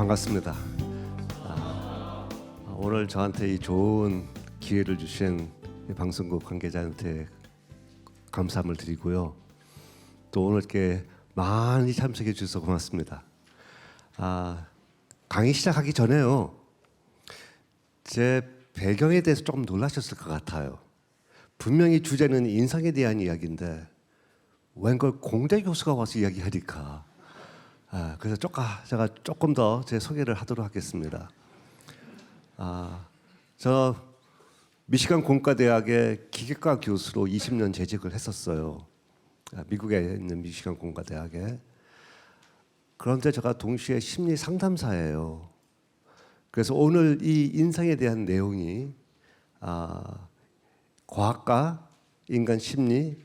반갑습니다. 오늘 저한테 이 좋은 기회를 주신 방송국 관계자한테 감사함을 드리고요. 또 오늘 이렇게 많이 참석해 주셔서 고맙습니다. 강의 시작하기 전에요. 제 배경에 대해서 조금 놀라셨을 것 같아요. 분명히 주제는 인성에 대한 이야기인데 웬걸 공대 교수가 와서 이야기하니까 그래서 제가 조금 더 제 소개를 하도록 하겠습니다. 저 미시간 공과대학의 기계과 교수로 20년 재직을 했었어요. 미국에 있는 미시간 공과대학에. 그런데 제가 동시에 심리 상담사예요. 그래서 오늘 이 인성에 대한 내용이 과학과 인간 심리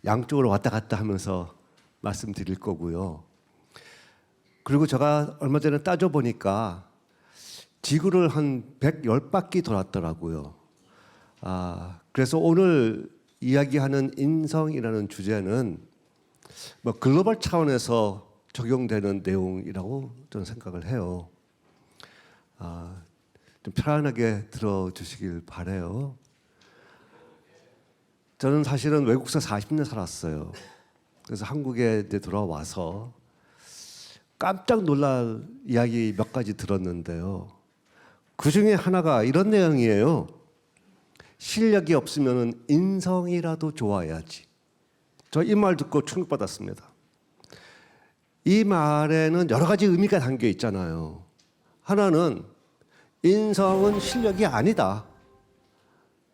양쪽으로 왔다 갔다 하면서 말씀드릴 거고요. 그리고 제가 얼마 전에 따져보니까 지구를 한 110바퀴 돌았더라고요. 그래서 오늘 이야기하는 인성이라는 주제는 뭐 글로벌 차원에서 적용되는 내용이라고 저는 생각을 해요. 좀 편안하게 들어주시길 바라요. 저는 사실은 외국에서 40년 살았어요. 그래서 한국에 돌아와서 깜짝 놀랄 이야기 몇 가지 들었는데요. 그 중에 하나가 이런 내용이에요. 실력이 없으면 인성이라도 좋아야지. 저 이 말 듣고 충격받았습니다. 이 말에는 여러 가지 의미가 담겨 있잖아요. 하나는 인성은 실력이 아니다.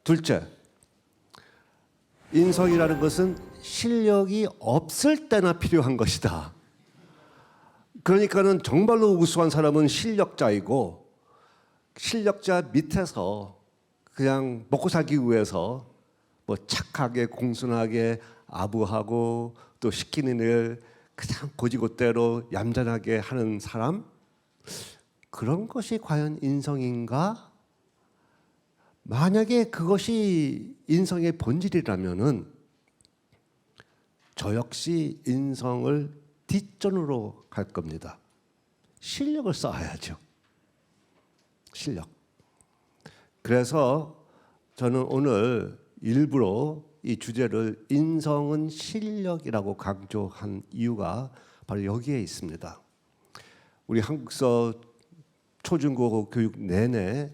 둘째, 인성이라는 것은 실력이 없을 때나 필요한 것이다. 그러니까는 정말로 우수한 사람은 실력자이고 실력자 밑에서 그냥 먹고 살기 위해서 뭐 착하게 공손하게 아부하고 또 시키는 일 그냥 고지고대로 얌전하게 하는 사람, 그런 것이 과연 인성인가? 만약에 그것이 인성의 본질이라면은 저 역시 인성을 뒷전으로 갈 겁니다. 실력을 쌓아야죠. 실력. 그래서 저는 오늘 일부러 이 주제를 인성은 실력이라고 강조한 이유가 바로 여기에 있습니다. 우리 한국서 초중고 교육 내내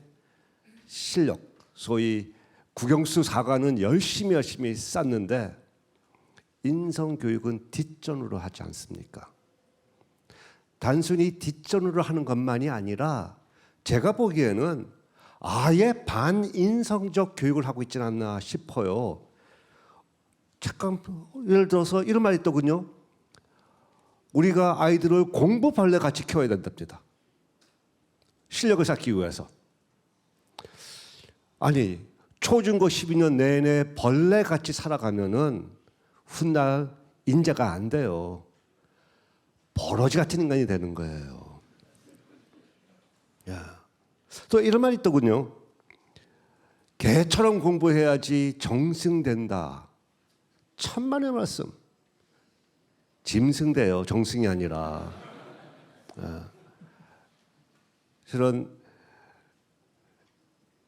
실력, 소위 국영수 사과는 열심히 쌓는데 인성 교육은 뒷전으로 하지 않습니까? 단순히 뒷전으로 하는 것만이 아니라 제가 보기에는 아예 반인성적 교육을 하고 있지는 않나 싶어요. 잠깐 예를 들어서 이런 말이 있더군요. 우리가 아이들을 공부 벌레 같이 키워야 된답니다. 실력을 쌓기 위해서. 아니, 초중고 12년 내내 벌레 같이 살아가면은 훗날 인재가 안 돼요. 버러지 같은 인간이 되는 거예요. 또 이런 말이 있더군요. 개처럼 공부해야지 정승된다. 천만의 말씀. 짐승돼요. 정승이 아니라. 실은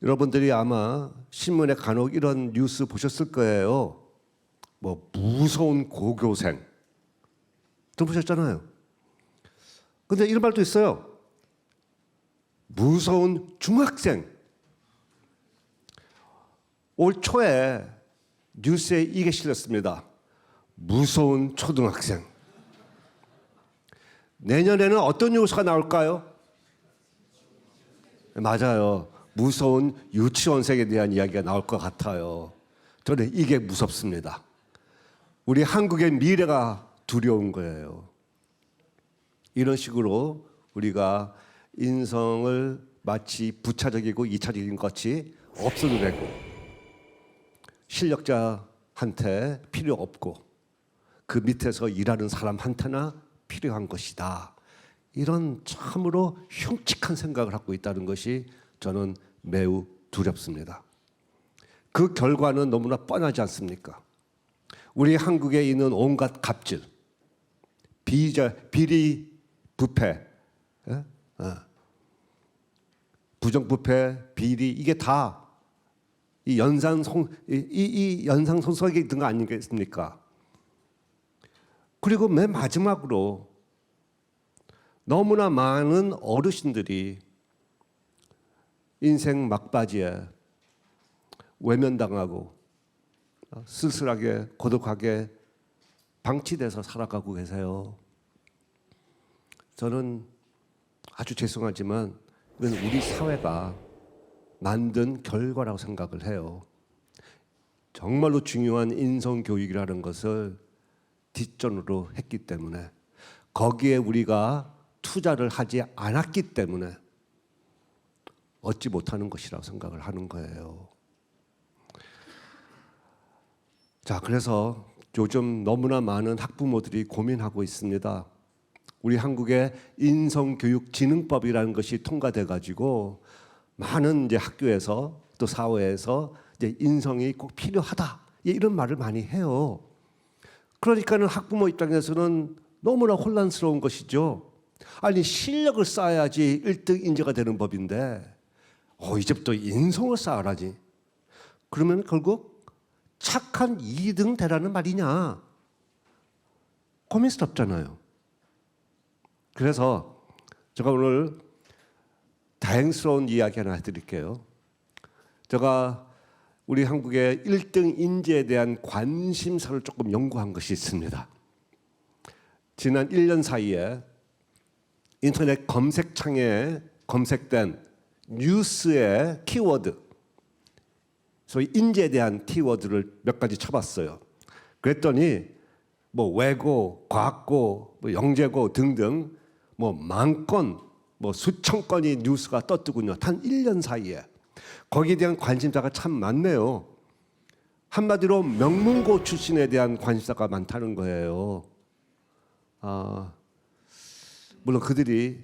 여러분들이 아마 신문에 간혹 이런 뉴스 보셨을 거예요. 뭐 무서운 고교생 들어보셨잖아요. 근데 이런 말도 있어요. 무서운 중학생. 올 초에 뉴스에 이게 실렸습니다. 무서운 초등학생. 내년에는 어떤 뉴스가 나올까요? 맞아요. 무서운 유치원생에 대한 이야기가 나올 것 같아요. 저는 이게 무섭습니다. 우리 한국의 미래가 두려운 거예요. 이런 식으로 우리가 인성을 마치 부차적이고 이차적인 것이 없어도 되고 실력자한테 필요 없고 그 밑에서 일하는 사람한테나 필요한 것이다. 이런 참으로 흉측한 생각을 하고 있다는 것이 저는 매우 두렵습니다. 그 결과는 너무나 뻔하지 않습니까? 우리 한국에 있는 온갖 갑질, 비리, 부패, 부정부패, 비리 이게 다 이 연상선상에 있던 거 아니겠습니까? 그리고 맨 마지막으로 너무나 많은 어르신들이 인생 막바지에 외면당하고 쓸쓸하게 고독하게 방치돼서 살아가고 계세요. 저는 아주 죄송하지만 이건 우리 사회가 만든 결과라고 생각을 해요. 정말로 중요한 인성교육이라는 것을 뒷전으로 했기 때문에 거기에 우리가 투자를 하지 않았기 때문에 얻지 못하는 것이라고 생각을 하는 거예요. 자, 그래서 요즘 너무나 많은 학부모들이 고민하고 있습니다. 우리 한국의 인성교육진흥법이라는 것이 통과돼 가지고 많은 이제 학교에서 또 사회에서 이제 인성이 꼭 필요하다 이런 말을 많이 해요. 그러니까는 학부모 입장에서는 너무나 혼란스러운 것이죠. 아니 실력을 쌓아야지 1등 인재가 되는 법인데 이제부터 인성을 쌓아라지. 그러면 결국 착한 2등 되라는 말이냐? 고민스럽잖아요. 그래서 제가 오늘 다행스러운 이야기 하나 해드릴게요. 제가 우리 한국의 1등 인재에 대한 관심사를 조금 연구한 것이 있습니다. 지난 1년 사이에 인터넷 검색창에 검색된 뉴스의 키워드, 소위 인재에 대한 키워드를 몇 가지 쳐봤어요. 그랬더니 뭐 외고, 과학고, 뭐 영재고 등등 뭐 만 건, 뭐 수천 건이 뉴스가 떴더군요. 단 1년 사이에. 거기에 대한 관심사가 참 많네요. 한마디로 명문고 출신에 대한 관심사가 많다는 거예요. 물론 그들이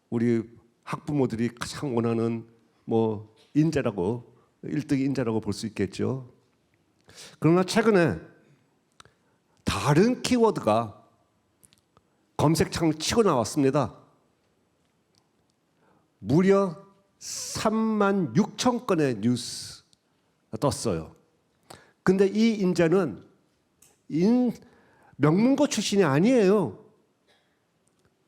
우리 학부모들이 가장 원하는 뭐 인재라고 1등 인재라고 볼 수 있겠죠. 그러나 최근에 다른 키워드가 검색창을 치고 나왔습니다. 무려 3만 6천 건의 뉴스가 떴어요. 근데 이 인재는 명문고 출신이 아니에요.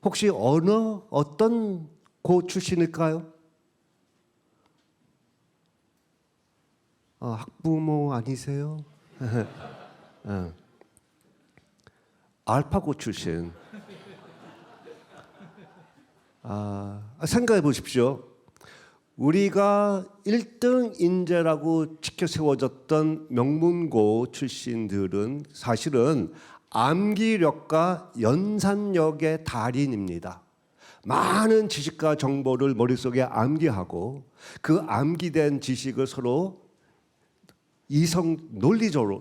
혹시 어떤 고 출신일까요? 학부모 아니세요? 알파고 출신. 생각해 보십시오. 우리가 1등 인재라고 지켜 세워졌던 명문고 출신들은 사실은 암기력과 연산력의 달인입니다. 많은 지식과 정보를 머릿속에 암기하고 그 암기된 지식을 서로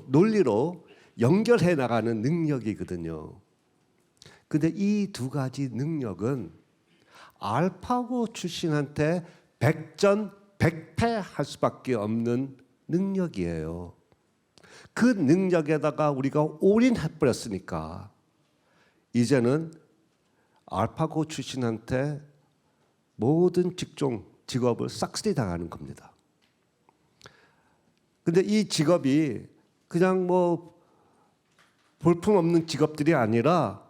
논리로 연결해 나가는 능력이거든요. 근데 이 두 가지 능력은 알파고 출신한테 백전백패할 수밖에 없는 능력이에요. 그 능력에다가 우리가 올인해버렸으니까 이제는 알파고 출신한테 모든 직업을 싹쓸이 당하는 겁니다. 근데 이 직업이 그냥 뭐 볼품없는 직업들이 아니라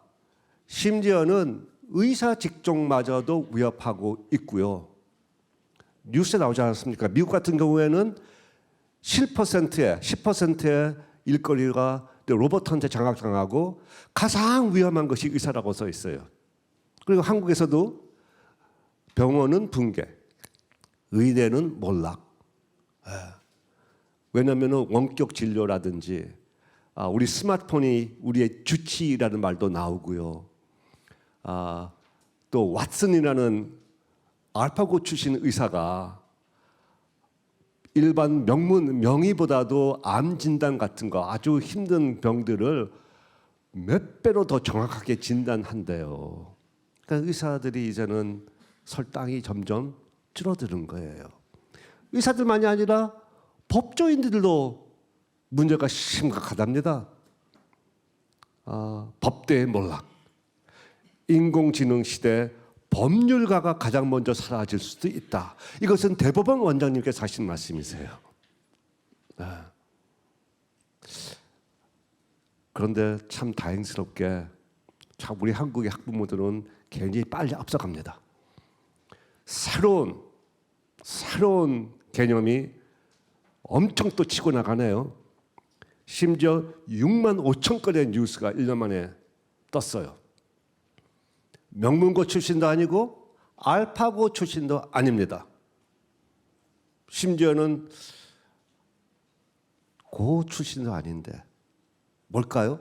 심지어는 의사 직종마저도 위협하고 있고요. 뉴스에 나오지 않았습니까? 미국 같은 경우에는 10%의 일거리가 로봇한테 장악당하고 가장 위험한 것이 의사라고 써 있어요. 그리고 한국에서도 병원은 붕괴, 의대는 몰락. 왜냐하면 원격 진료라든지 우리 스마트폰이 우리의 주치의라는 말도 나오고요. 또 왓슨이라는 알파고 출신 의사가 일반 명의보다도 암 진단 같은 거 아주 힘든 병들을 몇 배로 더 정확하게 진단한대요. 그러니까 의사들이 이제는 설 땅이 점점 줄어드는 거예요. 의사들만이 아니라 법조인들도 문제가 심각하답니다. 법대의 몰락, 인공지능 시대 법률가가 가장 먼저 사라질 수도 있다. 이것은 대법원 원장님께서 하신 말씀이세요. 네. 그런데 참 다행스럽게 참 우리 한국의 학부모들은 굉장히 빨리 앞서갑니다. 새로운 개념이 엄청 또 치고 나가네요. 심지어 6만 5천 건의 뉴스가 1년 만에 떴어요. 명문고 출신도 아니고 알파고 출신도 아닙니다. 심지어는 고 출신도 아닌데 뭘까요?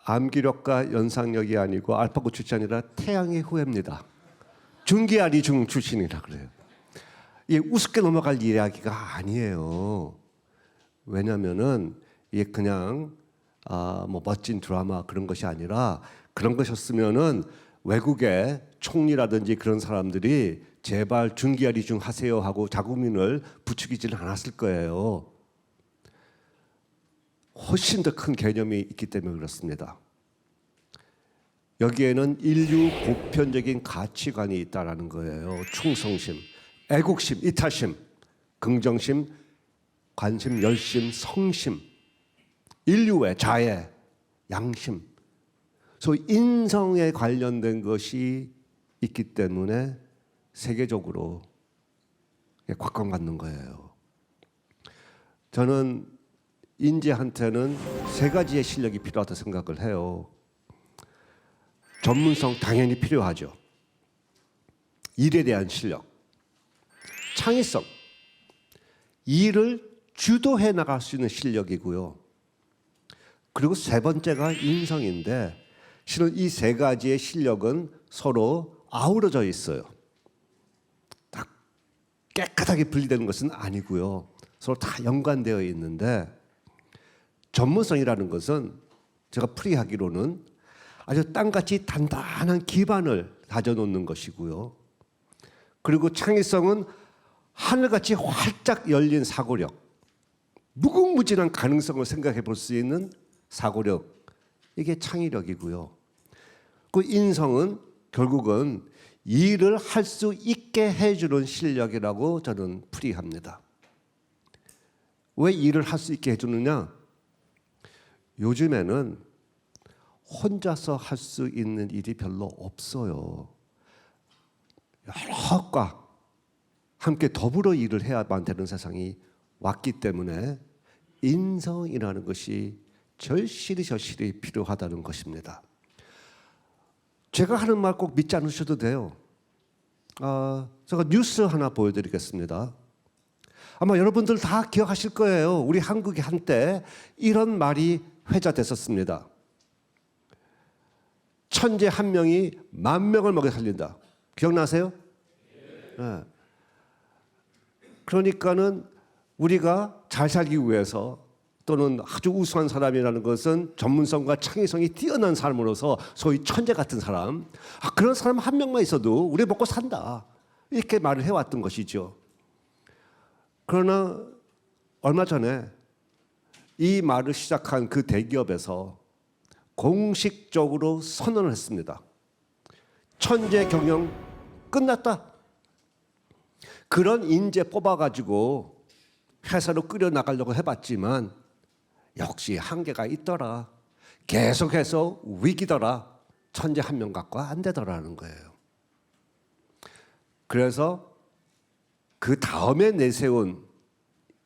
암기력과 연상력이 아니고 알파고 출신이 아니라 태양의 후예입니다. 중기아리 중 출신이라 그래요. 이게 우습게 넘어갈 이야기가 아니에요. 왜냐하면은 이게 그냥 뭐 멋진 드라마 그런 것이 아니라 그런 것이었으면은 외국의 총리라든지 그런 사람들이 제발 중기아리 중 하세요 하고 자국민을 부추기지는 않았을 거예요. 훨씬 더 큰 개념이 있기 때문에 그렇습니다. 여기에는 인류 보편적인 가치관이 있다라는 거예요. 충성심, 애국심, 이타심, 긍정심, 관심, 열심, 성심, 인류의 자애, 양심, 소위 인성에 관련된 것이 있기 때문에 세계적으로 곽광받는 거예요. 저는 인재한테는 세 가지의 실력이 필요하다고 생각을 해요. 전문성 당연히 필요하죠. 일에 대한 실력, 창의성, 일을 주도해 나갈 수 있는 실력이고요. 그리고 세 번째가 인성인데 실은 이 세 가지의 실력은 서로 아우러져 있어요. 딱 깨끗하게 분리되는 것은 아니고요. 서로 다 연관되어 있는데 전문성이라는 것은 제가 풀이하기로는 아주 땅같이 단단한 기반을 다져놓는 것이고요. 그리고 창의성은 하늘같이 활짝 열린 사고력, 무궁무진한 가능성을 생각해 볼 수 있는 사고력, 이게 창의력이고요. 그 인성은 결국은 일을 할 수 있게 해주는 실력이라고 저는 풀이합니다. 왜 일을 할 수 있게 해주느냐? 요즘에는 혼자서 할 수 있는 일이 별로 없어요. 여러과 함께 더불어 일을 해야만 되는 세상이 왔기 때문에 인성이라는 것이 절실히 필요하다는 것입니다. 제가 하는 말 꼭 믿지 않으셔도 돼요. 제가 뉴스 하나 보여드리겠습니다. 아마 여러분들 다 기억하실 거예요. 우리 한국이 한때 이런 말이 회자됐었습니다. 천재 한 명이 10,000명을 먹여 살린다. 기억나세요? 네. 그러니까는 우리가 잘 살기 위해서 또는 아주 우수한 사람이라는 것은 전문성과 창의성이 뛰어난 사람으로서 소위 천재 같은 사람, 그런 사람 한 명만 있어도 우리 먹고 산다. 이렇게 말을 해왔던 것이죠. 그러나 얼마 전에 이 말을 시작한 그 대기업에서 공식적으로 선언을 했습니다. 천재 경영 끝났다. 그런 인재 뽑아가지고 회사로 끌어 나가려고 해봤지만 역시 한계가 있더라. 계속해서 위기더라. 천재 한 명 갖고 안 되더라는 거예요. 그래서 그 다음에 내세운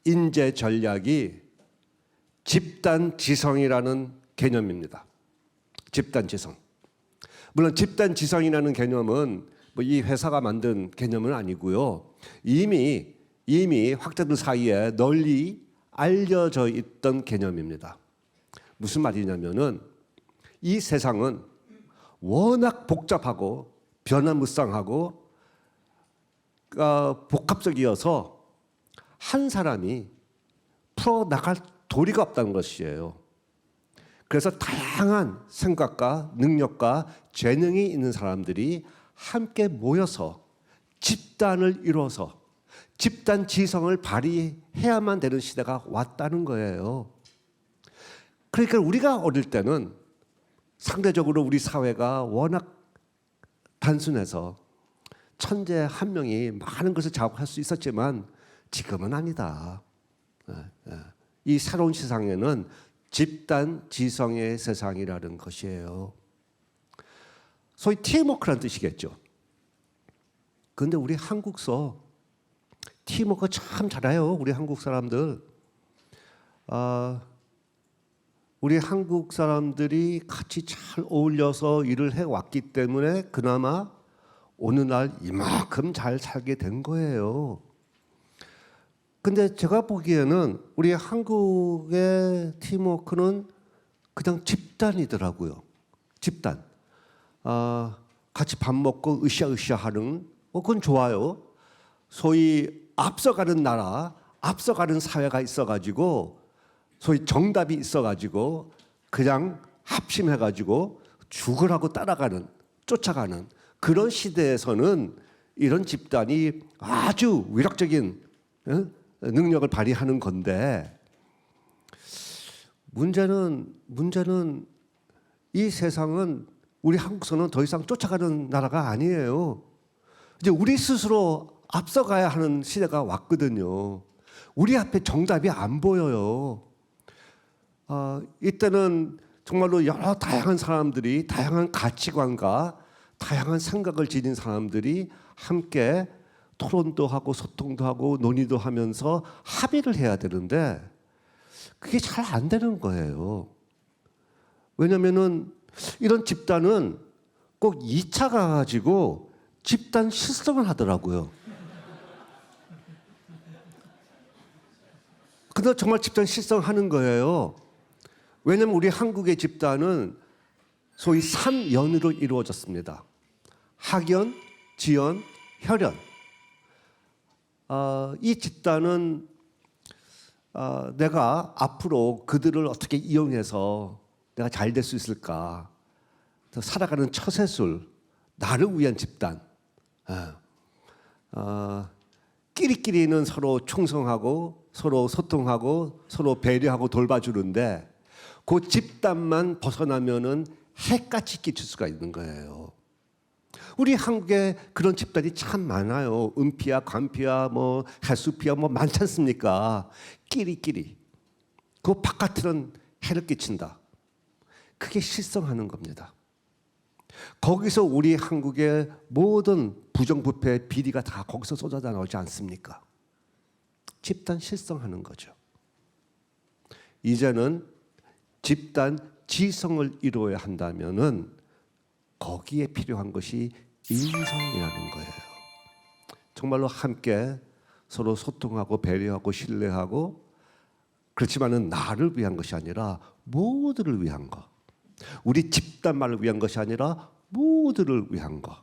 인재 전략이 집단지성이라는 개념입니다. 집단지성. 물론 집단지성이라는 개념은 뭐 이 회사가 만든 개념은 아니고요. 이미 학자들 사이에 널리 알려져 있던 개념입니다. 무슨 말이냐면은 이 세상은 워낙 복잡하고 변화무쌍하고 복합적이어서 한 사람이 풀어나갈 도리가 없다는 것이에요. 그래서 다양한 생각과 능력과 재능이 있는 사람들이 함께 모여서 집단을 이뤄서 집단 지성을 발휘해야만 되는 시대가 왔다는 거예요. 그러니까 우리가 어릴 때는 상대적으로 우리 사회가 워낙 단순해서 천재 한 명이 많은 것을 장악할 수 있었지만 지금은 아니다. 이 새로운 세상에는 집단 지성의 세상이라는 것이에요. 소위 팀워크란 뜻이겠죠. 그런데 우리 한국서 팀워크 참 잘해요. 우리 한국 사람들. 우리 한국 사람들이 같이 잘 어울려서 일을 해왔기 때문에 그나마 오늘날 이만큼 잘 살게 된 거예요. 근데 제가 보기에는 우리 한국의 팀워크는 그냥 집단이더라고요. 집단. 같이 밥 먹고 으쌰으쌰 하는 그건 좋아요. 소위 앞서가는 나라, 앞서가는 사회가 있어가지고 소위 정답이 있어가지고 그냥 합심해가지고 죽으라고 따라가는, 쫓아가는 그런 시대에서는 이런 집단이 아주 위력적인 능력을 발휘하는 건데, 문제는 이 세상은 우리 한국서는 더 이상 쫓아가는 나라가 아니에요. 이제 우리 스스로 앞서가야 하는 시대가 왔거든요. 우리 앞에 정답이 안 보여요. 이때는 정말로 여러 다양한 사람들이 다양한 가치관과 다양한 생각을 지닌 사람들이 함께 토론도 하고 소통도 하고 논의도 하면서 합의를 해야 되는데 그게 잘 안 되는 거예요. 왜냐면은 이런 집단은 꼭 2차 가가지고 집단 실성을 하더라고요. 근데 정말 집단 실성하는 거예요. 왜냐면 우리 한국의 집단은 소위 3연으로 이루어졌습니다. 학연, 지연, 혈연. 이 집단은 내가 앞으로 그들을 어떻게 이용해서 내가 잘 될 수 있을까, 살아가는 처세술, 나를 위한 집단. 끼리끼리는 서로 충성하고 서로 소통하고 서로 배려하고 돌봐주는데 그 집단만 벗어나면은 해까지 끼칠 수가 있는 거예요. 우리 한국에 그런 집단이 참 많아요. 은피야, 관피야, 뭐 해수피야, 뭐 많지 않습니까? 끼리끼리. 그 바깥으로는 해를 끼친다. 그게 실성하는 겁니다. 거기서 우리 한국의 모든 부정부패 비리가 다 거기서 쏟아져 나오지 않습니까? 집단 실성하는 거죠. 이제는 집단 지성을 이루어야 한다면은 거기에 필요한 것이 인성이라는 거예요. 정말로 함께 서로 소통하고 배려하고 신뢰하고, 그렇지만은 나를 위한 것이 아니라 모두를 위한 것. 우리 집단만을 위한 것이 아니라 모두를 위한 것.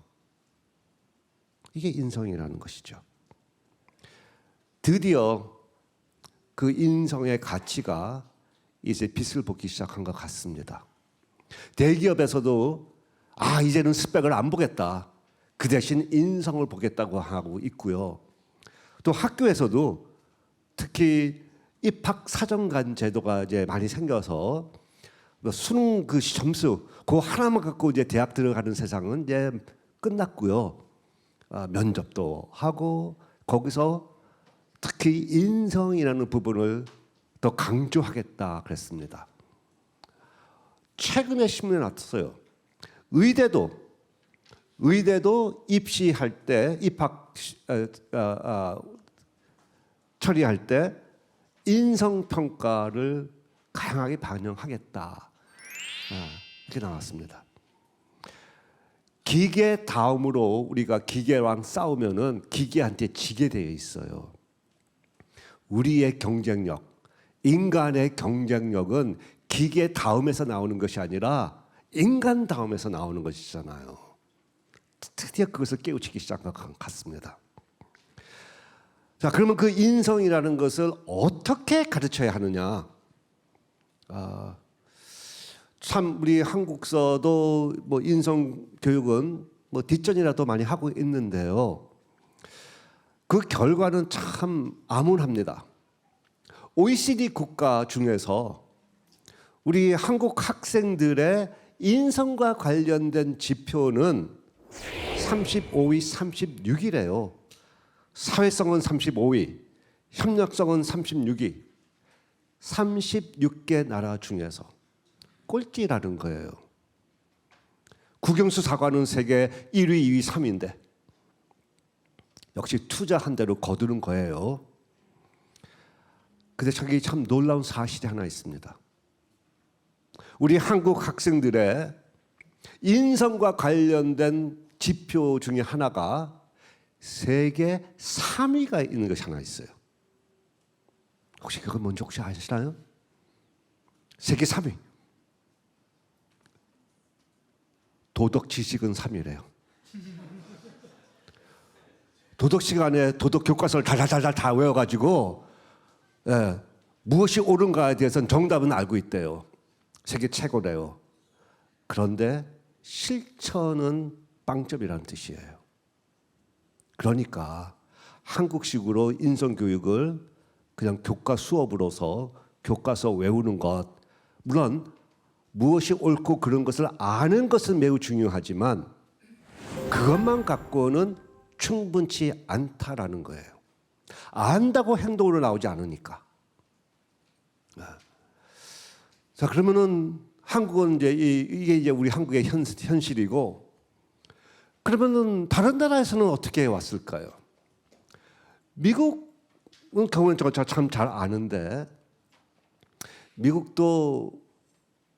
이게 인성이라는 것이죠. 드디어 그 인성의 가치가 이제 빛을 보기 시작한 것 같습니다. 대기업에서도 이제는 스펙을 안 보겠다. 그 대신 인성을 보겠다고 하고 있고요. 또 학교에서도 특히 입학 사정관 제도가 이제 많이 생겨서 수능 그 점수 그거 하나만 갖고 이제 대학 들어가는 세상은 이제 끝났고요. 면접도 하고 거기서 특히 인성이라는 부분을 더 강조하겠다 그랬습니다. 최근에 신문에 났어요. 의대도 입시할 때 입학 처리할 때 인성 평가를 강하게 반영하겠다. 이렇게 나왔습니다. 기계 다음으로 우리가 기계랑 싸우면은 기계한테 지게 되어 있어요. 우리의 경쟁력, 인간의 경쟁력은 기계 다음에서 나오는 것이 아니라 인간 다음에서 나오는 것이잖아요. 드디어 그것을 깨우치기 시작한 것 같습니다. 자, 그러면 그 인성이라는 것을 어떻게 가르쳐야 하느냐? 참 우리 한국서도 뭐 인성 교육은 뭐 뒷전이라도 많이 하고 있는데요. 그 결과는 참 암울합니다. OECD 국가 중에서 우리 한국 학생들의 인성과 관련된 지표는 35위, 36위래요. 사회성은 35위, 협력성은 36위. 36개 나라 중에서 꼴찌라는 거예요. 국영수 사관은 세계 1위, 2위, 3위인데 역시 투자한 대로 거두는 거예요. 근데 저기 참 놀라운 사실이 하나 있습니다. 우리 한국 학생들의 인성과 관련된 지표 중에 하나가 세계 3위가 있는 것이 하나 있어요. 혹시 그거 뭔지 혹시 아시나요? 세계 3위. 도덕 지식은 3위래요. 도덕 시간에 도덕 교과서를 달달달달 다 외워가지고 무엇이 옳은가에 대해서는 정답은 알고 있대요. 세계 최고래요. 그런데 실천은 빵점이라는 뜻이에요. 그러니까 한국식으로 인성교육을 그냥 교과 수업으로서 교과서 외우는 것, 물론 무엇이 옳고 그런 것을 아는 것은 매우 중요하지만 그것만 갖고는 충분치 않다라는 거예요. 안다고 행동으로 나오지 않으니까. 자, 그러면은 한국은 이게 이제 우리 한국의 현실이고, 그러면은 다른 나라에서는 어떻게 왔을까요? 미국은 경우는 저 참 잘 아는데, 미국도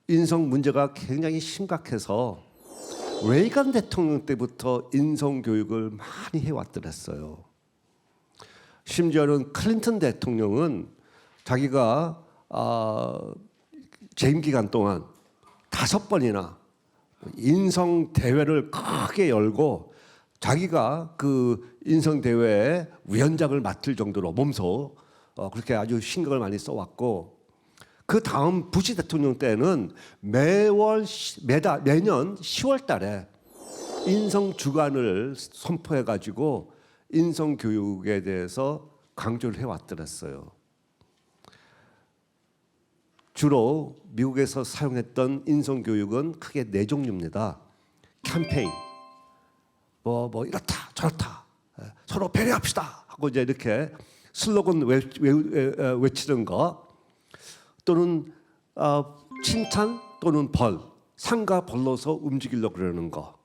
인성 문제가 굉장히 심각해서 레이건 대통령 때부터 인성 교육을 많이 해왔더랬어요. 심지어는 클린턴 대통령은 자기가 재임 기간 동안 5번이나 인성 대회를 크게 열고 자기가 그 인성 대회의 위원장을 맡을 정도로 몸소 그렇게 아주 신경을 많이 써왔고, 그 다음 부시 대통령 때는 매년 10월 달에 인성 주간을 선포해 가지고 인성 교육에 대해서 강조를 해왔더랬어요. 주로 미국에서 사용했던 인성 교육은 크게 4종류입니다. 캠페인, 뭐 이렇다 저렇다, 서로 배려합시다 하고 이제 이렇게 슬로건 외치는 거, 또는 칭찬 또는 벌, 상과 벌로서 움직이려고 그러는 거,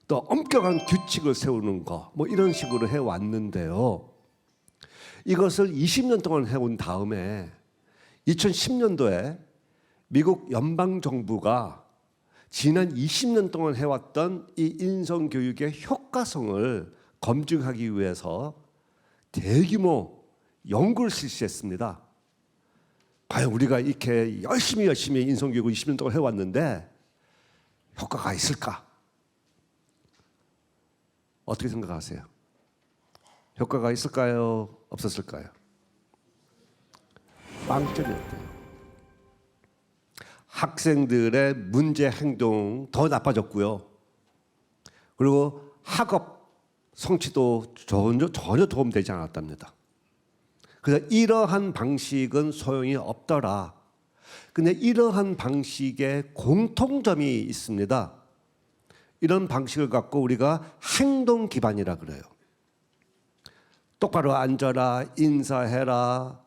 또 엄격한 규칙을 세우는 거, 뭐 이런 식으로 해왔는데요. 이것을 20년 동안 해온 다음에 2010년도에 미국 연방정부가 지난 20년 동안 해왔던 이 인성교육의 효과성을 검증하기 위해서 대규모 연구를 실시했습니다. 과연 우리가 이렇게 열심히 인성교육을 20년 동안 해왔는데 효과가 있을까? 어떻게 생각하세요? 효과가 있을까요? 없었을까요? 빵점이었대요. 학생들의 문제 행동 더 나빠졌고요. 그리고 학업 성취도 전혀 도움되지 않았답니다. 그래서 이러한 방식은 소용이 없더라. 근데 이러한 방식에 공통점이 있습니다. 이런 방식을 갖고 우리가 행동 기반이라 그래요. 똑바로 앉아라, 인사해라,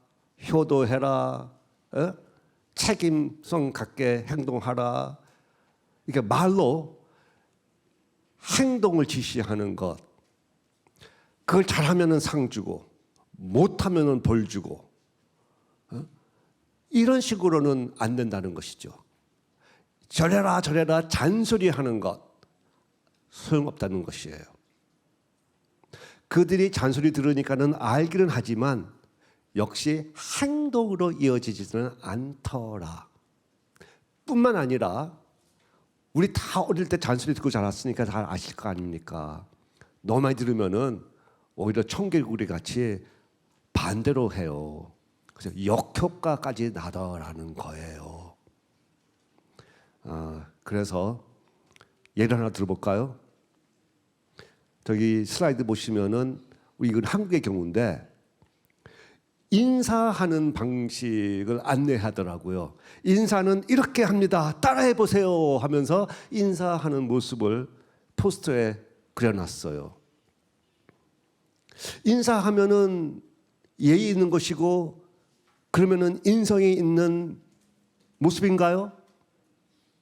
효도해라, 책임성 갖게 행동하라. 이게 말로 행동을 지시하는 것. 그걸 잘하면은 상 주고 못하면은 벌 주고, 이런 식으로는 안 된다는 것이죠. 저래라 잔소리하는 것 소용없다는 것이에요. 그들이 잔소리 들으니까는 알기는 하지만 역시 행동으로 이어지지는 않더라. 뿐만 아니라 우리 다 어릴 때 잔소리 듣고 자랐으니까 잘 아실 거 아닙니까? 너무 많이 들으면은 오히려 청개구리 같이 반대로 해요. 그래서 역효과까지 나더라는 거예요. 그래서 예를 하나 들어볼까요? 저기 슬라이드 보시면은 이건 한국의 경우인데, 인사하는 방식을 안내하더라고요. 인사는 이렇게 합니다. 따라해 보세요 하면서 인사하는 모습을 포스터에 그려놨어요. 인사하면은 예의 있는 것이고 그러면은 인성이 있는 모습인가요?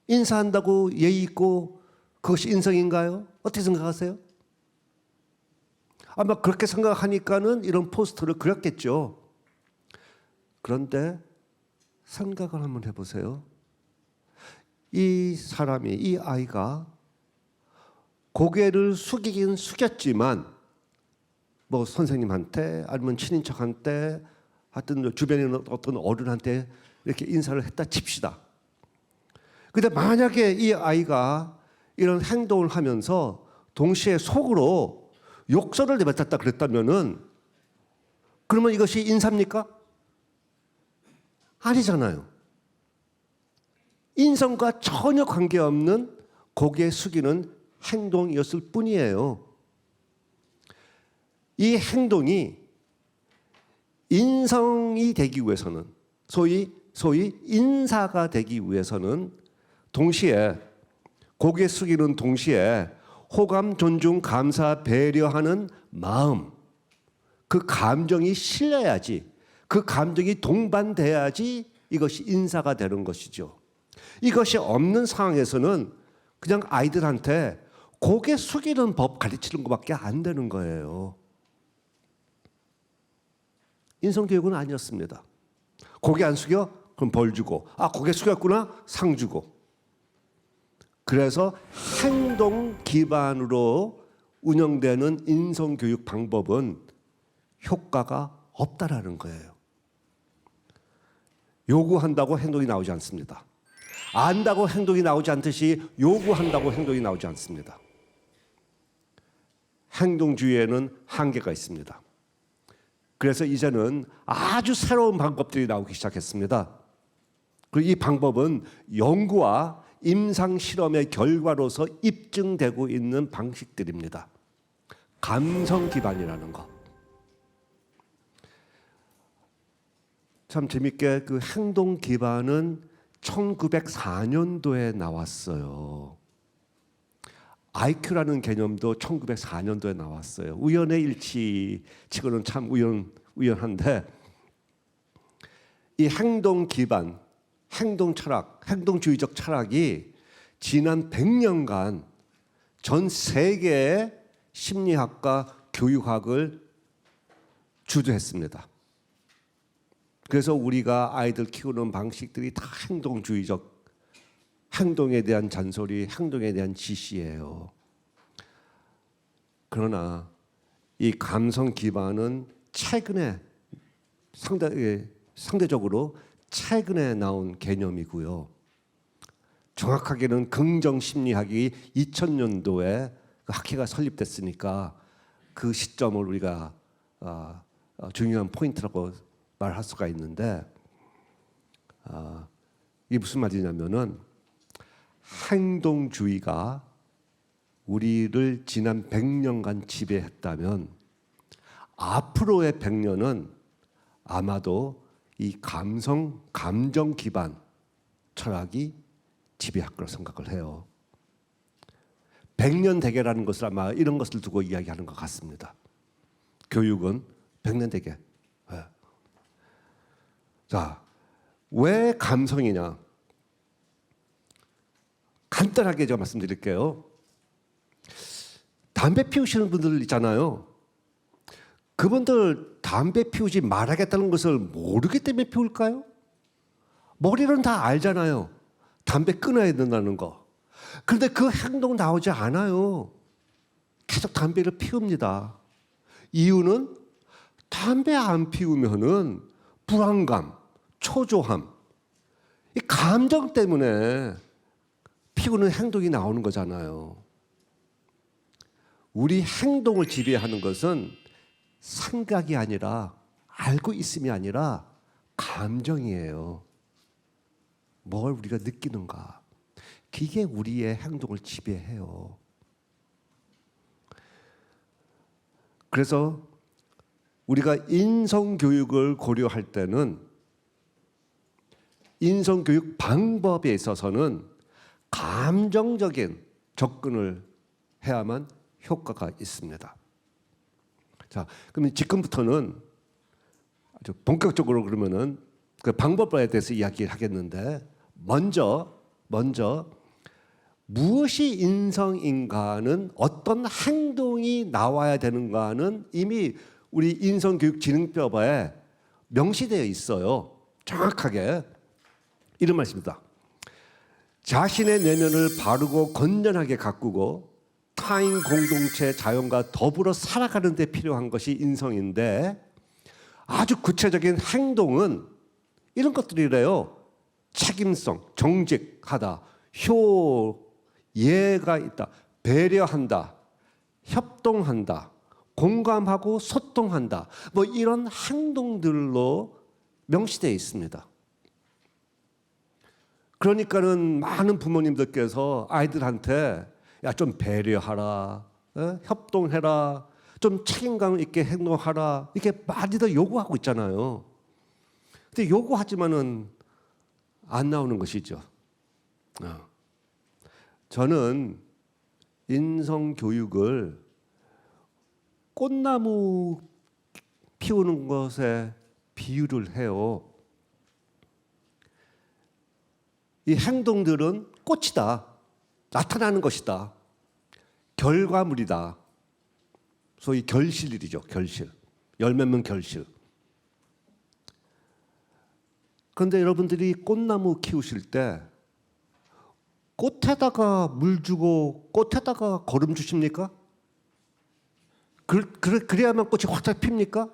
인사한다고 예의 있고 그것이 인성인가요? 어떻게 생각하세요? 아마 그렇게 생각하니까는 이런 포스터를 그렸겠죠. 그런데 생각을 한번 해보세요. 이 사람이, 이 아이가 고개를 숙이긴 숙였지만 뭐 선생님한테 아니면 친인척한테 하여튼 주변에 있는 어떤 어른한테 이렇게 인사를 했다 칩시다. 근데 만약에 이 아이가 이런 행동을 하면서 동시에 속으로 욕설을 내뱉었다 그랬다면은 그러면 이것이 인사입니까? 아니잖아요. 인성과 전혀 관계없는 고개 숙이는 행동이었을 뿐이에요. 이 행동이 인성이 되기 위해서는 소위 인사가 되기 위해서는 동시에 고개 숙이는 동시에 호감, 존중, 감사, 배려하는 마음, 그 감정이 실려야지, 그 감정이 동반돼야지 이것이 인사가 되는 것이죠. 이것이 없는 상황에서는 그냥 아이들한테 고개 숙이는 법 가르치는 것밖에 안 되는 거예요. 인성교육은 아니었습니다. 고개 안 숙여? 그럼 벌 주고, 아 고개 숙였구나? 상 주고. 그래서 행동 기반으로 운영되는 인성교육 방법은 효과가 없다라는 거예요. 요구한다고 행동이 나오지 않습니다. 안다고 행동이 나오지 않듯이 요구한다고 행동이 나오지 않습니다. 행동주의에는 한계가 있습니다. 그래서 이제는 아주 새로운 방법들이 나오기 시작했습니다. 그리고 이 방법은 연구와 임상 실험의 결과로서 입증되고 있는 방식들입니다. 감성 기반이라는 것. 참 재밌게 그 행동 기반은 1904년도에 나왔어요. IQ라는 개념도 1904년도에 나왔어요. 우연의 일치치고는 참 우연한데 이 행동 기반, 행동 철학, 행동주의적 철학이 지난 100년간 전 세계의 심리학과 교육학을 주도했습니다. 그래서 우리가 아이들 키우는 방식들이 다 행동주의적, 행동에 대한 잔소리, 행동에 대한 지시예요. 그러나 이 감성 기반은 최근에 상대적으로 최근에 나온 개념이고요. 정확하게는 긍정 심리학이 2000년도에 학회가 설립됐으니까 그 시점을 우리가 중요한 포인트라고 말할 수가 있는데 이게 무슨 말이냐면은 행동주의가 우리를 지난 100년간 지배했다면 앞으로의 100년은 아마도 이 감정 기반 철학이 지배할 거라 생각을 해요. 100년 대계라는 것을 아마 이런 것을 두고 이야기하는 것 같습니다. 교육은 100년 대계. 네. 자, 왜 감성이냐? 간단하게 제가 말씀드릴게요. 담배 피우시는 분들 있잖아요. 그분들 담배 피우지 말아야겠다는 것을 모르기 때문에 피울까요? 머리로는 다 알잖아요. 담배 끊어야 된다는 거. 그런데 그 행동 나오지 않아요. 계속 담배를 피웁니다. 이유는 담배 안 피우면은 불안감, 초조함, 이 감정 때문에 피우는 행동이 나오는 거잖아요. 우리 행동을 지배하는 것은 생각이 아니라 알고 있음이 아니라 감정이에요. 뭘 우리가 느끼는가. 그게 우리의 행동을 지배해요. 그래서 우리가 인성교육을 고려할 때는 인성교육 방법에 있어서는 감정적인 접근을 해야만 효과가 있습니다. 자, 그러면 지금부터는 아주 본격적으로 그러면은 그 방법에 대해서 이야기를 하겠는데 먼저 무엇이 인성인가는 어떤 행동이 나와야 되는가는 이미 우리 인성교육진흥법에 명시되어 있어요. 정확하게 이런 말씀입니다. 자신의 내면을 바르고 건전하게 가꾸고 타인 공동체 자연과 더불어 살아가는 데 필요한 것이 인성인데 아주 구체적인 행동은 이런 것들이래요. 책임성, 정직하다, 효예가 있다, 배려한다, 협동한다, 공감하고 소통한다. 뭐 이런 행동들로 명시되어 있습니다. 그러니까는 많은 부모님들께서 아이들한테 야, 좀 배려하라, 협동해라, 좀 책임감 있게 행동하라 이렇게 많이들 요구하고 있잖아요. 근데 요구하지만은 안 나오는 것이죠. 저는 인성 교육을 꽃나무 피우는 것에 비유를 해요. 이 행동들은 꽃이다. 나타나는 것이다. 결과물이다. 소위 결실이죠. 결실. 열매면 결실. 그런데 여러분들이 꽃나무 키우실 때 꽃에다가 물 주고 꽃에다가 거름 주십니까? 그래야만 꽃이 활짝 핍니까?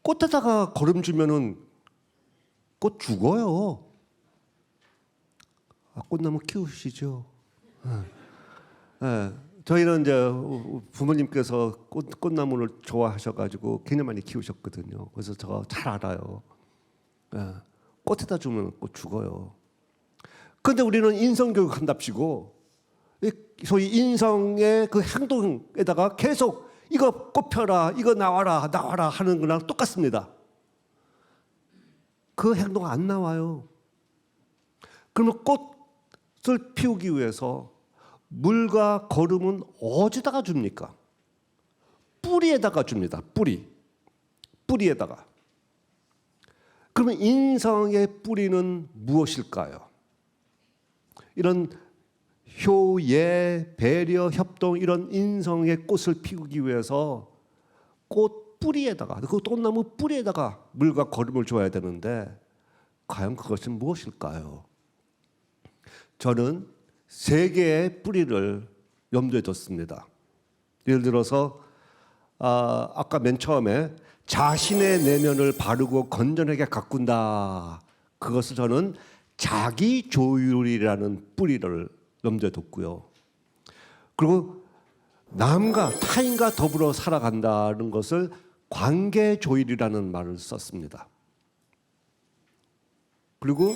꽃에다가 거름 주면은 꽃 죽어요. 꽃나무 키우시죠. 저희는 이제 부모님께서 꽃나무를 좋아하셔가지고 굉장히 많이 키우셨거든요. 그래서 제가 잘 알아요. 꽃에다 주면 꽃 죽어요. 그런데 우리는 인성교육 한답시고 소위 인성의 그 행동에다가 계속 이거 꽃 펴라, 이거 나와라 하는 거랑 똑같습니다. 그 행동 안 나와요. 그러면 꽃을 피우기 위해서 물과 거름은 어디다가 줍니까? 뿌리에다가 줍니다. 뿌리에다가. 그러면 인성의 뿌리는 무엇일까요? 이런 효예, 배려, 협동 이런 인성의 꽃을 피우기 위해서 꽃 뿌리에다가 그 꽃나무 뿌리에다가 물과 거름을 줘야 되는데 과연 그것은 무엇일까요? 저는 세 개의 뿌리를 염두에 뒀습니다. 예를 들어서 아까 맨 처음에 자신의 내면을 바르고 건전하게 가꾼다. 그것을 저는 자기 조율이라는 뿌리를 염두에 뒀고요. 그리고 남과 타인과 더불어 살아간다는 것을 관계 조율이라는 말을 썼습니다. 그리고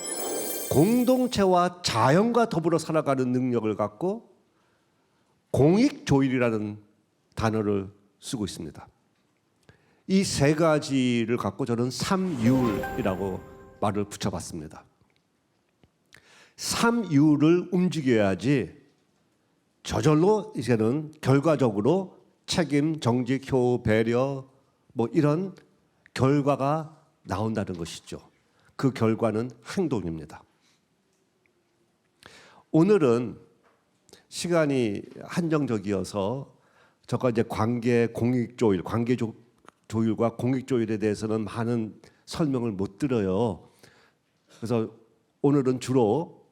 공동체와 자연과 더불어 살아가는 능력을 갖고 공익 조율이라는 단어를 쓰고 있습니다. 이 세 가지를 갖고 저는 삼유이라고 말을 붙여봤습니다. 삼유를 움직여야지 저절로 이제는 결과적으로 책임, 정직, 효, 배려 뭐 이런 결과가 나온다는 것이죠. 그 결과는 행동입니다. 오늘은 시간이 한정적이어서 저가 이제 관계 공익조율, 관계 조율과 공익조율에 대해서는 많은 설명을 못 드려요. 그래서 오늘은 주로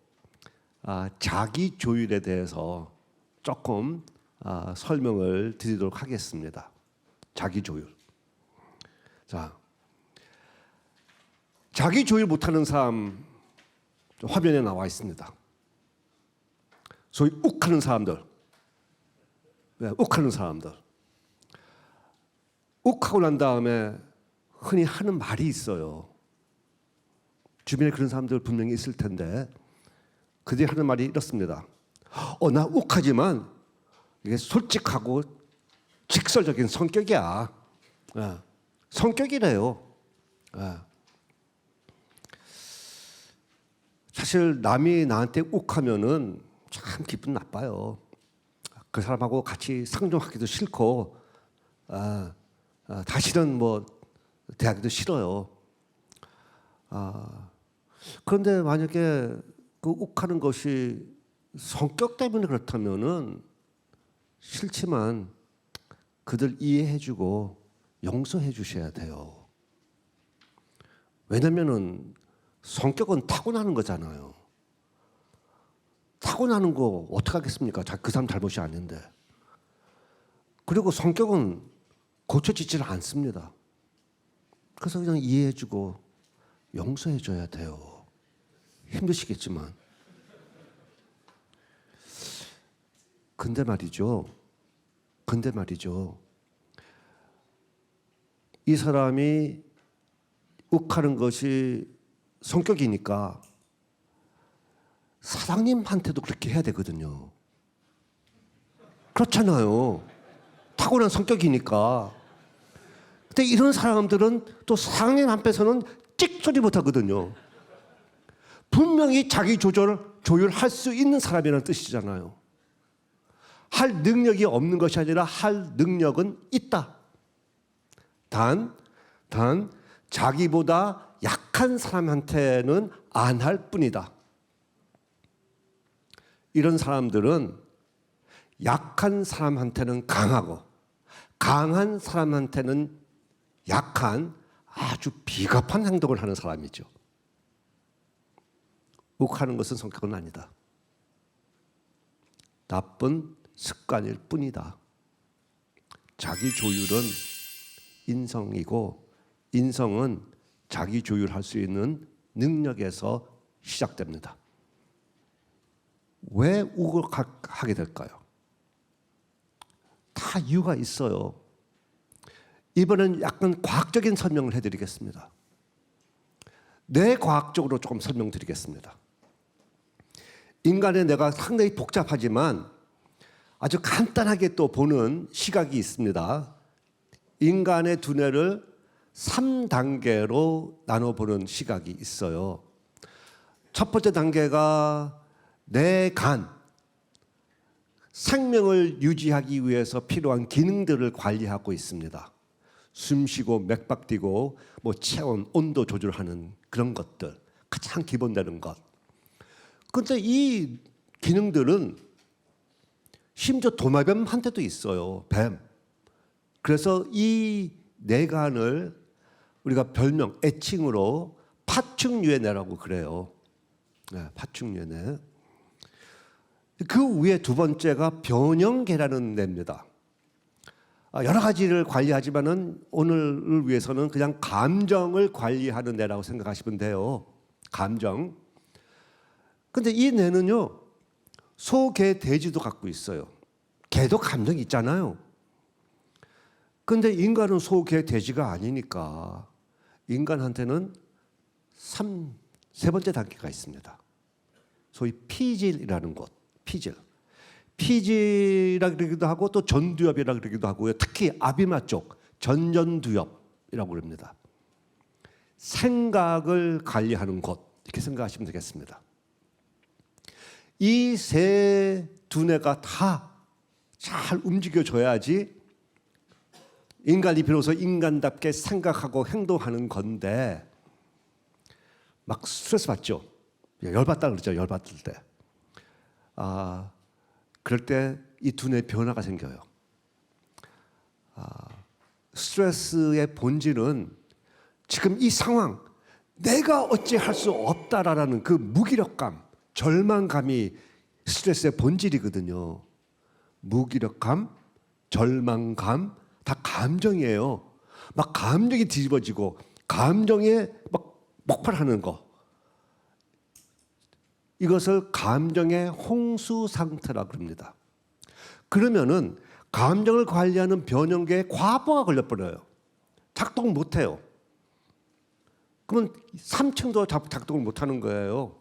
자기 조율에 대해서 조금 설명을 드리도록 하겠습니다. 자기 조율. 자, 자기 조율 못하는 사람 화면에 나와 있습니다. 소위 욱하는 사람들. 욱하는 사람들. 욱하고 난 다음에 흔히 하는 말이 있어요. 주변에 그런 사람들 분명히 있을 텐데 그들이 하는 말이 이렇습니다. 나 욱하지만 이게 솔직하고 직설적인 성격이야. 성격이래요. 사실 남이 나한테 욱하면은 참 기분 나빠요. 그 사람하고 같이 상종하기도 싫고, 다시는 뭐 대하기도 싫어요. 그런데 만약에 그 욱하는 것이 성격 때문에 그렇다면은 싫지만 그들 이해해주고 용서해 주셔야 돼요. 왜냐면은 성격은 타고나는 거잖아요. 타고나는 거 어떡하겠습니까? 그 사람 잘못이 아닌데. 그리고 성격은 고쳐지지를 않습니다. 그래서 그냥 이해해주고 용서해줘야 돼요. 힘드시겠지만. 근데 말이죠. 이 사람이 욱하는 것이 성격이니까 사장님한테도 그렇게 해야 되거든요. 그렇잖아요. 타고난 성격이니까. 근데 이런 사람들은 또 사장님 앞에서는 찍소리 못 하거든요. 분명히 자기 조율할 수 있는 사람이라는 뜻이잖아요. 할 능력이 없는 것이 아니라 할 능력은 있다. 단 자기보다 약한 사람한테는 안 할 뿐이다. 이런 사람들은 약한 사람한테는 강하고 강한 사람한테는 약한 아주 비겁한 행동을 하는 사람이죠. 욱하는 것은 성격은 아니다. 나쁜 습관일 뿐이다. 자기 조율은 인성이고 인성은 자기 조율할 수 있는 능력에서 시작됩니다. 왜 우울하게 될까요? 다 이유가 있어요. 이번엔 약간 과학적인 설명을 해드리겠습니다. 뇌과학적으로 조금 설명드리겠습니다. 인간의 뇌가 상당히 복잡하지만 아주 간단하게 또 보는 시각이 있습니다. 인간의 두뇌를 3단계로 나눠보는 시각이 있어요. 첫 번째 단계가 내 간, 생명을 유지하기 위해서 필요한 기능들을 관리하고 있습니다. 숨쉬고 맥박 뛰고 뭐 체온, 온도 조절하는 그런 것들, 가장 기본되는 것. 그런데 이 기능들은 심지어 도마뱀한테도 있어요. 뱀. 그래서 이 뇌간을 우리가 별명, 애칭으로 파충류의뇌라고 그래요. 파충류의뇌. 그 위에 두 번째가 변형계라는 뇌입니다. 여러 가지를 관리하지만은 오늘을 위해서는 그냥 감정을 관리하는 뇌라고 생각하시면 돼요. 감정. 근데 이 뇌는요, 소, 개, 돼지도 갖고 있어요. 개도 감정이 있잖아요. 근데 인간은 소, 개, 돼지가 아니니까 인간한테는 세 번째 단계가 있습니다. 소위 피질이라는 것. 피질이라 그러기도 하고 또 전두엽이라 그러기도 하고요. 특히 아비마 쪽 전전두엽이라고 그럽니다. 생각을 관리하는 곳 이렇게 생각하시면 되겠습니다. 이 세 두뇌가 다 잘 움직여줘야지 인간이 비로소 인간답게 생각하고 행동하는 건데 막 스트레스 받죠. 열받다 그러죠. 열받을 때. 그럴 때 이 두뇌 변화가 생겨요. 스트레스의 본질은 지금 이 상황, 내가 어찌할 수 없다라는 그 무기력감, 절망감이 스트레스의 본질이거든요. 무기력감, 절망감, 다 감정이에요. 막 감정이 뒤집어지고 감정에 막 폭발하는 거. 이것을 감정의 홍수 상태라고 합니다. 그러면은 감정을 관리하는 변형계에 과부하가 걸려버려요. 작동 못해요. 그러면 3층도 작동을 못하는 거예요.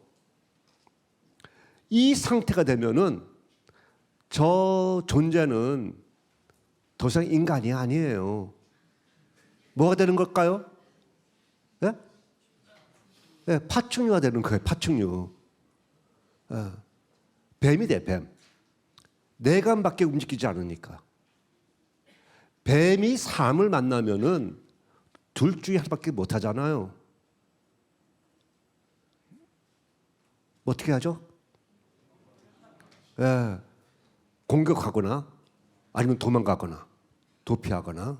이 상태가 되면은 저 존재는 더 이상 인간이 아니에요. 뭐가 되는 걸까요? 예? 예, 파충류가 되는 거예요. 파충류. 뱀이 돼, 뱀. 뇌관밖에 움직이지 않으니까. 뱀이 사람을 만나면은 둘 중에 하나밖에 못 하잖아요. 어떻게 하죠? 예, 공격하거나 아니면 도망가거나 도피하거나.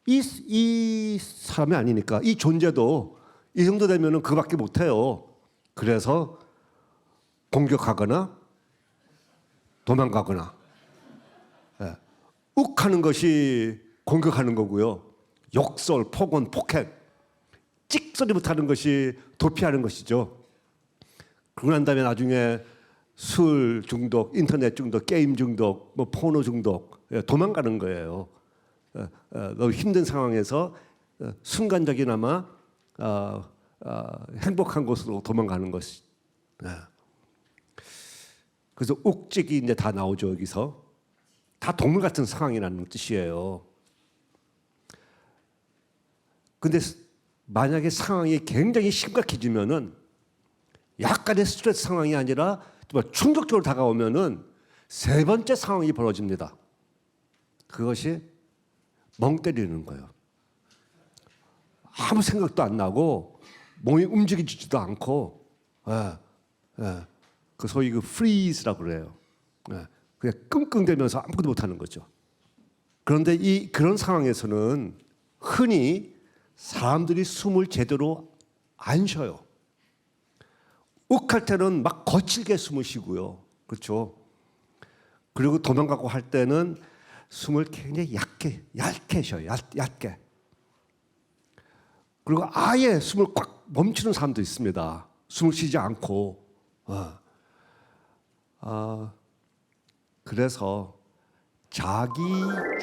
이 사람이 아니니까 이 존재도 이 정도 되면은 그밖에 못 해요. 그래서 공격하거나 도망가거나. 예. 욱하는 것이 공격하는 거고요. 욕설, 폭언, 폭행, 찍소리부터 하는 것이 도피하는 것이죠. 그러고 난 다음에 나중에 술 중독, 인터넷 중독, 게임 중독, 뭐 포노 중독, 도망가는 거예요. 너무 힘든 상황에서 순간적이나마 행복한 곳으로 도망가는 것이. 그래서 욱직이 이제 다 나오죠. 여기서 다 동물 같은 상황이라는 뜻이에요. 근데 만약에 상황이 굉장히 심각해지면은 약간의 스트레스 상황이 아니라 충격적으로 다가오면은 세 번째 상황이 벌어집니다. 그것이 멍 때리는 거예요. 아무 생각도 안 나고 몸이 움직이지도 않고, 그 소위 그 freeze라고 그래요. 그냥 끙끙대면서 아무것도 못하는 거죠. 그런데 그런 상황에서는 흔히 사람들이 숨을 제대로 안 쉬어요. 욱할 때는 막 거칠게 숨을 쉬고요. 그렇죠? 그리고 도망가고 할 때는 숨을 굉장히 얇게 쉬어요. 얇게. 그리고 아예 숨을 꽉 멈추는 사람도 있습니다. 숨을 쉬지 않고. 그래서 자기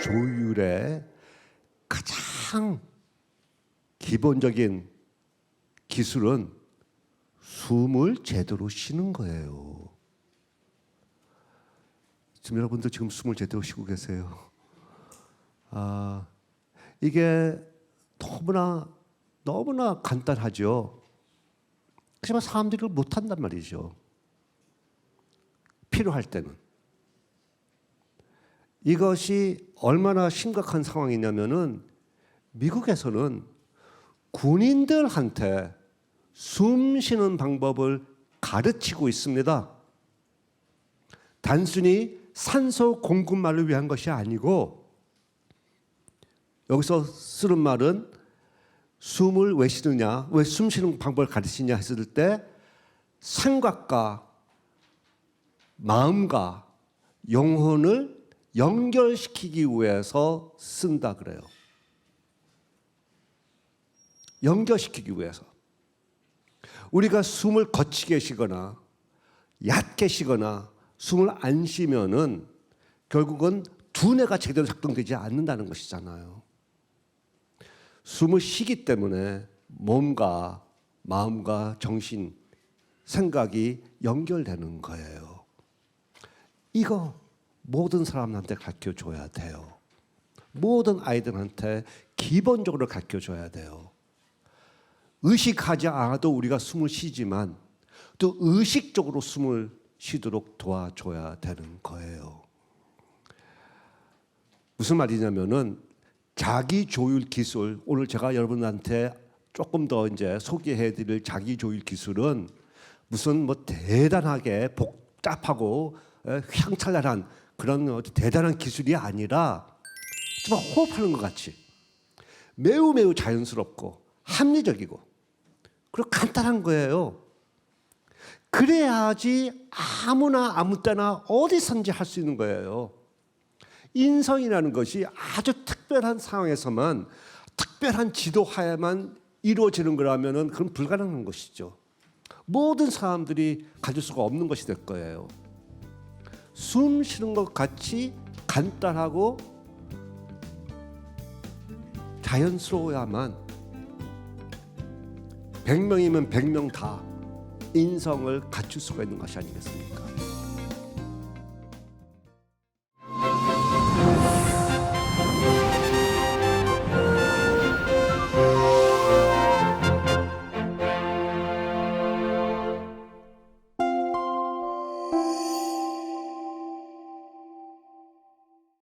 조율의 가장 기본적인 기술은 숨을 제대로 쉬는 거예요. 지금 여러분들 지금 숨을 제대로 쉬고 계세요. 이게 너무나 간단하죠. 하지만 사람들이 못한단 말이죠. 필요할 때는. 이것이 얼마나 심각한 상황이냐면은 미국에서는 군인들한테 숨 쉬는 방법을 가르치고 있습니다. 단순히 산소 공급만을 위한 것이 아니고, 여기서 쓰는 말은 숨을 왜 쉬느냐, 왜 숨 쉬는 방법을 가르치냐 했을 때 생각과 마음과 영혼을 연결시키기 위해서 쓴다 그래요. 연결시키기 위해서. 우리가 숨을 거치게 쉬거나 얕게 쉬거나 숨을 안 쉬면은 결국은 두뇌가 제대로 작동되지 않는다는 것이잖아요. 숨을 쉬기 때문에 몸과 마음과 정신, 생각이 연결되는 거예요. 이거 모든 사람한테 가르쳐줘야 돼요. 모든 아이들한테 기본적으로 가르쳐줘야 돼요. 의식하지 않아도 우리가 숨을 쉬지만 또 의식적으로 숨을 쉬도록 도와줘야 되는 거예요. 무슨 말이냐면은 자기 조율 기술, 오늘 제가 여러분한테 조금 더 이제 소개해드릴 자기 조율 기술은 무슨 뭐 대단하게 복잡하고 휘황찬란한 그런 대단한 기술이 아니라 정말 호흡하는 것 같이 매우 자연스럽고 합리적이고 그리고 간단한 거예요. 그래야지 아무나 아무 때나 어디선지 할 수 있는 거예요. 인성이라는 것이 아주 특별한 상황에서만 특별한 지도하에만 이루어지는 거라면은 그건 불가능한 것이죠. 모든 사람들이 가질 수가 없는 것이 될 거예요. 숨 쉬는 것 같이 간단하고 자연스러워야만 100명이면 100명 다 인성을 갖출 수가 있는 것이 아니겠습니까?